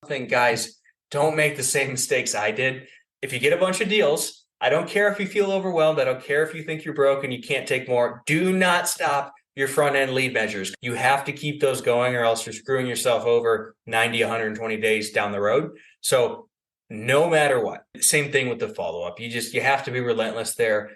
something, guys, don't make the same mistakes I did. If you get a bunch of deals, I don't care if you feel overwhelmed. I don't care if you think you're broke and you can't take more. Do not stop your front end lead measures. You have to keep those going or else you're screwing yourself over 90, 120 days down the road. So no matter what, same thing with the follow-up. You have to be relentless there.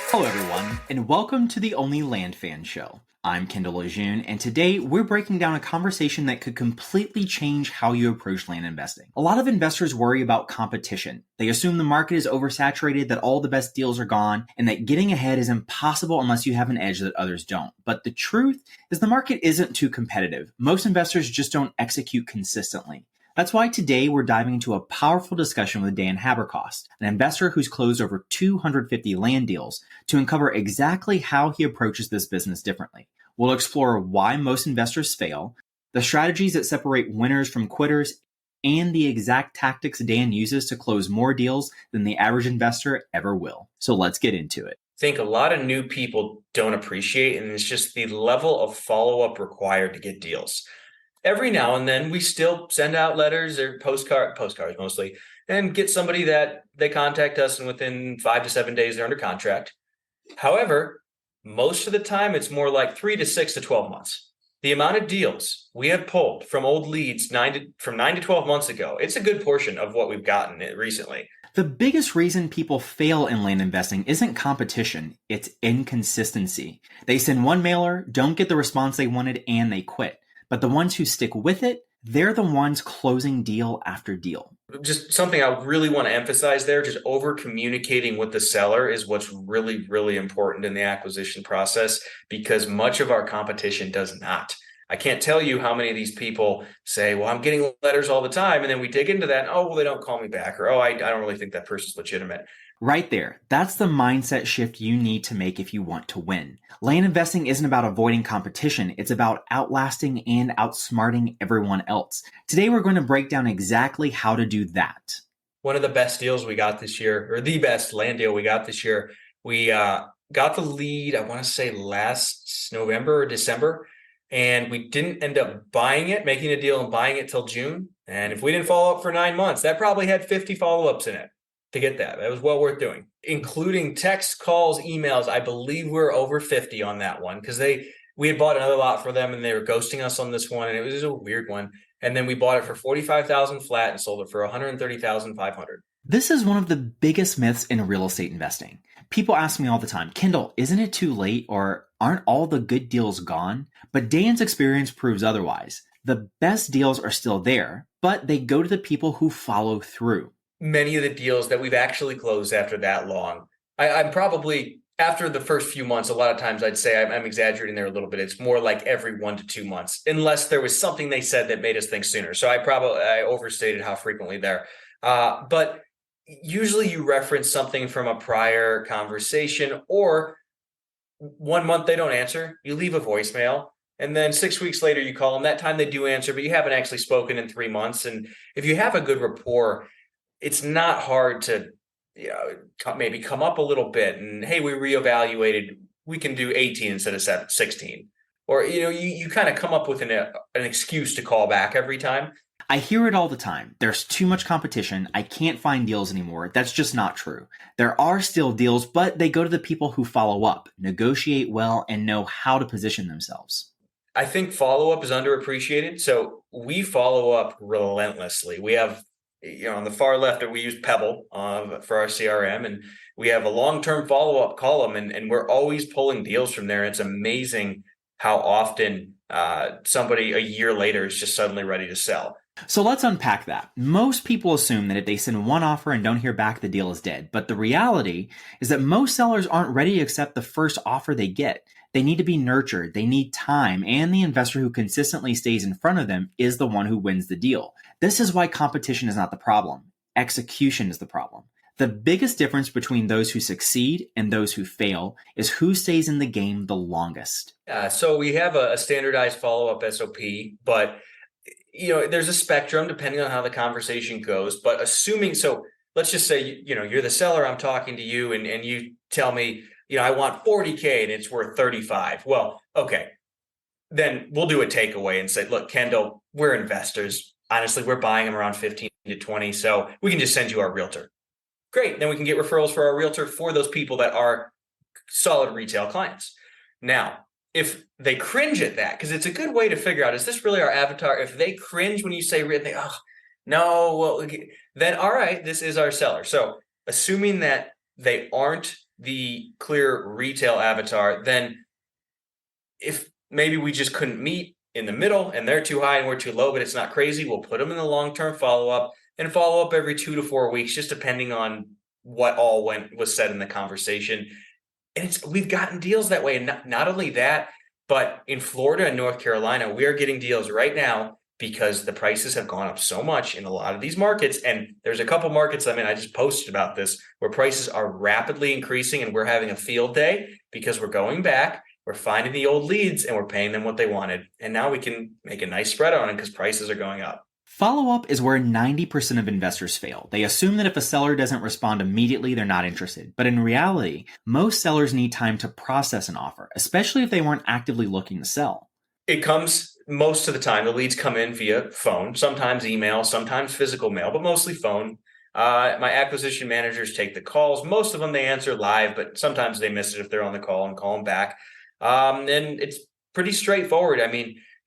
Hello everyone, and welcome to the Only LandFans Show. I'm Kendall Lejeune, and today we're breaking down a conversation that could completely change how you approach land investing. A lot of investors worry about competition. They assume the market is oversaturated, that all the best deals are gone, and that getting ahead is impossible unless you have an edge that others don't. But the truth is the market isn't too competitive. Most investors just don't execute consistently. That's why today we're diving into a powerful discussion with Dan Haberkost, an investor who's closed over 250 land deals, to uncover exactly how he approaches this business differently. We'll explore why most investors fail, the strategies that separate winners from quitters, and the exact tactics Dan uses to close more deals than the average investor ever will. So let's get into it. I think a lot of new people don't appreciate, and it's just the level of follow-up required to get deals. Every now and then we still send out letters or postcards mostly, and get somebody that they contact us and within 5 to 7 days they're under contract. However, most of the time it's more like 3 to 6 to 12 months. The amount of deals we have pulled from old leads from 9 to 12 months ago, it's a good portion of what we've gotten recently. The biggest reason people fail in land investing isn't competition, it's inconsistency. They send one mailer, don't get the response they wanted, and they quit. But the ones who stick with it, they're the ones closing deal after deal. Just something I really want to emphasize there, just over communicating with the seller is what's really, really important in the acquisition process, because much of our competition does not. I can't tell you how many of these people say, well, I'm getting letters all the time. And then we dig into that. And, oh, well, they don't call me back. Or, oh, I don't really think that person's legitimate. Right there. That's the mindset shift you need to make if you want to win. Land investing isn't about avoiding competition. It's about outlasting and outsmarting everyone else. Today, we're going to break down exactly how to do that. One of the best deals we got this year, or the best land deal we got this year, we got the lead, I want to say last November or December, and we didn't end up buying it, making a deal and buying it till June. And if we didn't follow up for 9 months, that probably had 50 follow-ups in it. To get that. That was well worth doing, including text, calls, emails. I believe we're over 50 on that one because we had bought another lot for them and they were ghosting us on this one, and it was a weird one. And then we bought it for $45,000 flat and sold it for $130,500. This is one of the biggest myths in real estate investing. People ask me all the time, Kendall, isn't it too late, or aren't all the good deals gone? But Dan's experience proves otherwise. The best deals are still there, but they go to the people who follow through. Many of the deals that we've actually closed after that long, I'm probably, after the first few months, a lot of times I'd say I'm exaggerating there a little bit. It's more like every 1 to 2 months, unless there was something they said that made us think sooner. So I overstated how frequently there. But usually you reference something from a prior conversation, or 1 month they don't answer, you leave a voicemail. And then 6 weeks later, you call them. That time they do answer, but you haven't actually spoken in 3 months. And if you have a good rapport, it's not hard to maybe come up a little bit and, hey, we reevaluated. We can do 18 instead of 16. Or, you kind of come up with an excuse to call back every time. I hear it all the time. There's too much competition. I can't find deals anymore. That's just not true. There are still deals, but they go to the people who follow up, negotiate well, and know how to position themselves. I think follow-up is underappreciated. So we follow up relentlessly. We have, on the far left, we use Pebble for our CRM, and we have a long-term follow-up column, and we're always pulling deals from there. It's amazing how often somebody a year later is just suddenly ready to sell. So let's unpack that. Most people assume that if they send one offer and don't hear back, the deal is dead. But the reality is that most sellers aren't ready to accept the first offer they get. They need to be nurtured, they need time, and the investor who consistently stays in front of them is the one who wins the deal. This is why competition is not the problem. Execution is the problem. The biggest difference between those who succeed and those who fail is who stays in the game the longest. So we have a standardized follow-up SOP, but there's a spectrum depending on how the conversation goes. But assuming, so let's just say, you're the seller, I'm talking to you, and you tell me, I want 40K and it's worth 35. Well, okay. Then we'll do a takeaway and say, look, Kendall, we're investors. Honestly, we're buying them around 15 to 20. So we can just send you our realtor. Great. Then we can get referrals for our realtor for those people that are solid retail clients. Now, if they cringe at that, because it's a good way to figure out, is this really our avatar? If they cringe when you say, oh, no, well, then all right, this is our seller. So assuming that they aren't the clear retail avatar, then if maybe we just couldn't meet in the middle and they're too high and we're too low, but it's not crazy, we'll put them in the long-term follow-up and follow up every 2 to 4 weeks, just depending on what all was said in the conversation. And we've gotten deals that way. And not only that, but in Florida and North Carolina, we are getting deals right now because the prices have gone up so much in a lot of these markets. And there's a couple markets, I just posted about this, where prices are rapidly increasing and we're having a field day because we're going back, we're finding the old leads and we're paying them what they wanted. And now we can make a nice spread on it because prices are going up. Follow-up is where 90% of investors fail. They assume that if a seller doesn't respond immediately, they're not interested. But in reality, most sellers need time to process an offer, especially if they weren't actively looking to sell. It comes most of the time. The leads come in via phone, sometimes email, sometimes physical mail, but mostly phone. My acquisition managers take the calls. Most of them they answer live, but sometimes they miss it if they're on the call and call them back. And it's pretty straightforward.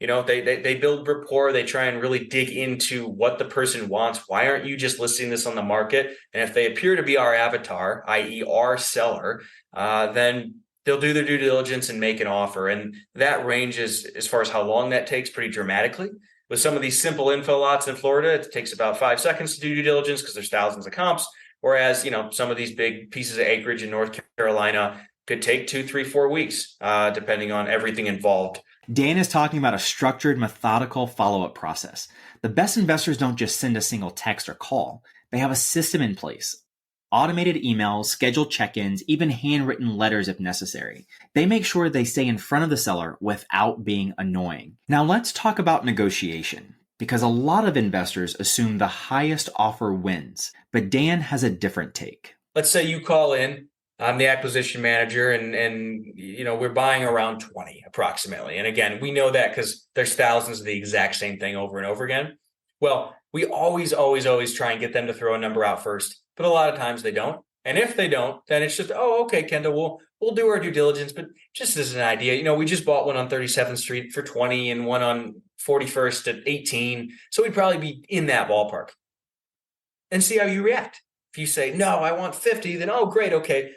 They build rapport. They try and really dig into what the person wants. Why aren't you just listing this on the market? And if they appear to be our avatar, i.e. our seller, then they'll do their due diligence and make an offer. And that ranges, as far as how long that takes, pretty dramatically. With some of these simple info lots in Florida, it takes about 5 seconds to do due diligence because there's thousands of comps. Whereas, some of these big pieces of acreage in North Carolina could take 2, 3, 4 weeks, depending on everything involved. Dan is talking about a structured, methodical follow-up process. The best investors don't just send a single text or call. They have a system in place. Automated emails, scheduled check-ins, even handwritten letters if necessary. They make sure they stay in front of the seller without being annoying. Now let's talk about negotiation, because a lot of investors assume the highest offer wins, but Dan has a different take. Let's say you call in. I'm the acquisition manager and we're buying around 20 approximately. And again, we know that because there's thousands of the exact same thing over and over again. Well, we always try and get them to throw a number out first, but a lot of times they don't. And if they don't, then it's just, oh, okay, Kendall, we'll do our due diligence. But just as an idea, we just bought one on 37th Street for 20 and one on 41st at 18. So we'd probably be in that ballpark. And see how you react. If you say, no, I want 50, then, oh, great, okay.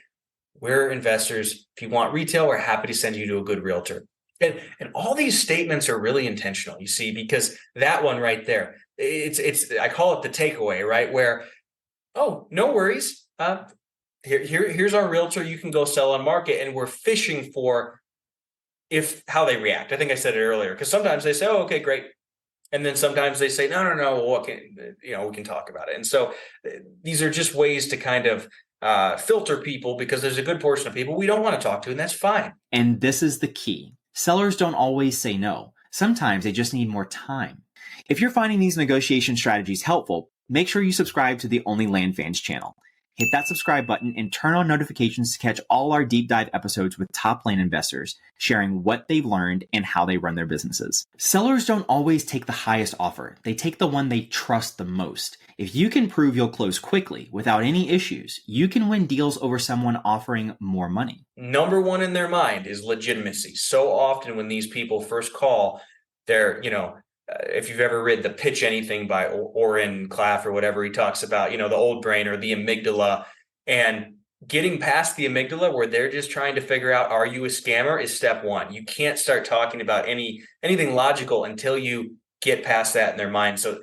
We're investors. If you want retail, we're happy to send you to a good realtor. And all these statements are really intentional, you see, because that one right there, it's I call it the takeaway, right? Where, oh, no worries. Here's our realtor. You can go sell on market. And we're fishing for how they react. I think I said it earlier, because sometimes they say, oh, okay, great. And then sometimes they say, no, we can talk about it. And so these are just ways to kind of filter people, because there's a good portion of people we don't want to talk to, and that's fine. And this is the key. Sellers don't always say no. Sometimes they just need more time. If you're finding these negotiation strategies helpful, make sure you subscribe to the Only Land Fans channel. Hit that subscribe button and turn on notifications to catch all our deep dive episodes with top land investors, sharing what they've learned and how they run their businesses. Sellers don't always take the highest offer. They take the one they trust the most. If you can prove you'll close quickly without any issues, you can win deals over someone offering more money. Number one in their mind is legitimacy. So often when these people first call, they're, if you've ever read The Pitch Anything by Oren Klaff or whatever, he talks about, the old brain or the amygdala, and getting past the amygdala where they're just trying to figure out, are you a scammer, is step one. You can't start talking about anything logical until you get past that in their mind. So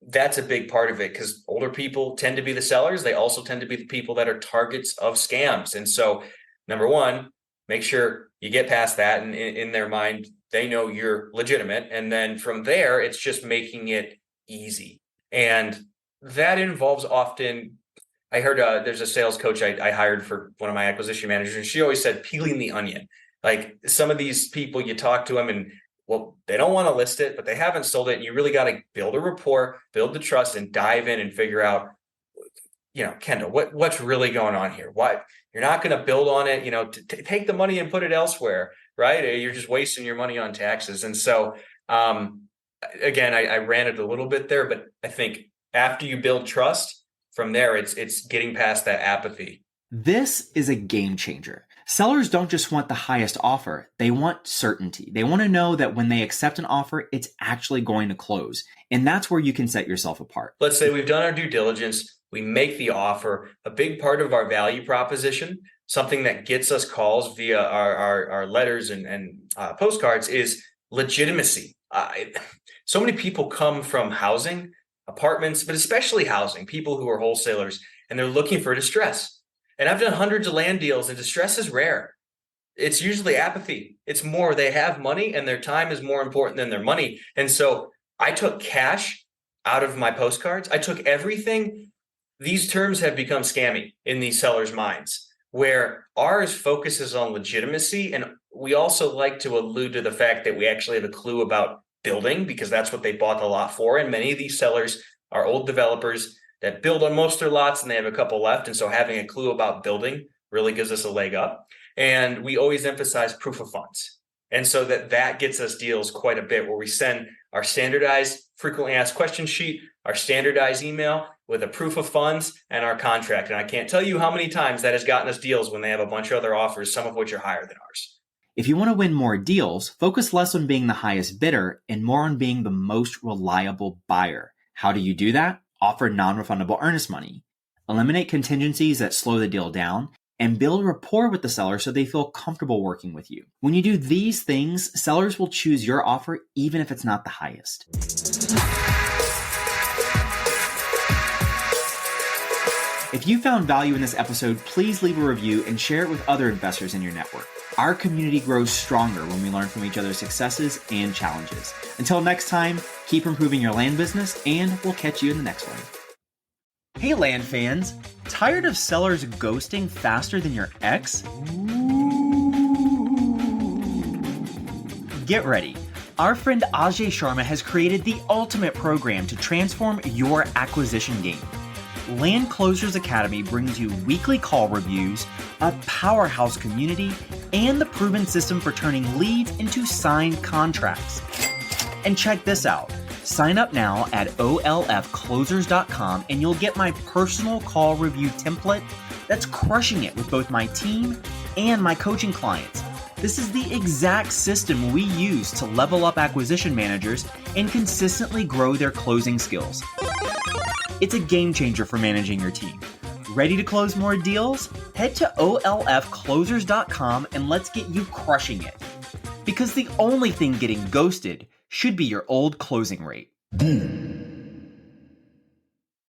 that's a big part of it, because older people tend to be the sellers. They also tend to be the people that are targets of scams. And so number one, make sure you get past that, and in their mind, they know you're legitimate. And then from there, it's just making it easy. And that involves often, I heard there's a sales coach I hired for one of my acquisition managers, and she always said, peeling the onion. Like, some of these people, you talk to them and, well, they don't want to list it, but they haven't sold it. And you really got to build a rapport, build the trust, and dive in and figure out, Kendall, what's really going on here? Why you're not going to build on it? Take the money and put it elsewhere, right? You're just wasting your money on taxes. And so, again, I ranted a little bit there, but I think after you build trust, from there, it's getting past that apathy. This is a game changer. Sellers don't just want the highest offer, they want certainty. They want to know that when they accept an offer, it's actually going to close. And that's where you can set yourself apart. Let's say we've done our due diligence, we make the offer. A big part of our value proposition, something that gets us calls via our letters and postcards, is legitimacy. So many people come from housing, apartments, but especially housing, people who are wholesalers, and they're looking for distress. And I've done hundreds of land deals, and distress is rare. It's usually apathy. It's more they have money and their time is more important than their money. And so I took cash out of my postcards. I took everything. These terms have become scammy in these sellers' minds, where ours focuses on legitimacy. And we also like to allude to the fact that we actually have a clue about building, because that's what they bought the lot for. And many of these sellers are old developers that build on most of their lots, and they have a couple left. And so having a clue about building really gives us a leg up. And we always emphasize proof of funds. And so that gets us deals quite a bit, where we send our standardized frequently asked question sheet, our standardized email with a proof of funds, and our contract. And I can't tell you how many times that has gotten us deals when they have a bunch of other offers, some of which are higher than ours. If you want to win more deals, focus less on being the highest bidder and more on being the most reliable buyer. How do you do that? Offer non-refundable earnest money, eliminate contingencies that slow the deal down, and build rapport with the seller so they feel comfortable working with you. When you do these things, sellers will choose your offer even if it's not the highest. If you found value in this episode, please leave a review and share it with other investors in your network. Our community grows stronger when we learn from each other's successes and challenges. Until next time, keep improving your land business, and we'll catch you in the next one. Hey land fans, tired of sellers ghosting faster than your ex? Get ready. Our friend Ajay Sharma has created the ultimate program to transform your acquisition game. Land Closers Academy brings you weekly call reviews, a powerhouse community, and the proven system for turning leads into signed contracts. And check this out. Sign up now at olfclosers.com and you'll get my personal call review template that's crushing it with both my team and my coaching clients. This is the exact system we use to level up acquisition managers and consistently grow their closing skills. It's a game changer for managing your team. Ready to close more deals? Head to olfclosers.com and let's get you crushing it. Because the only thing getting ghosted should be your old closing rate. Boom.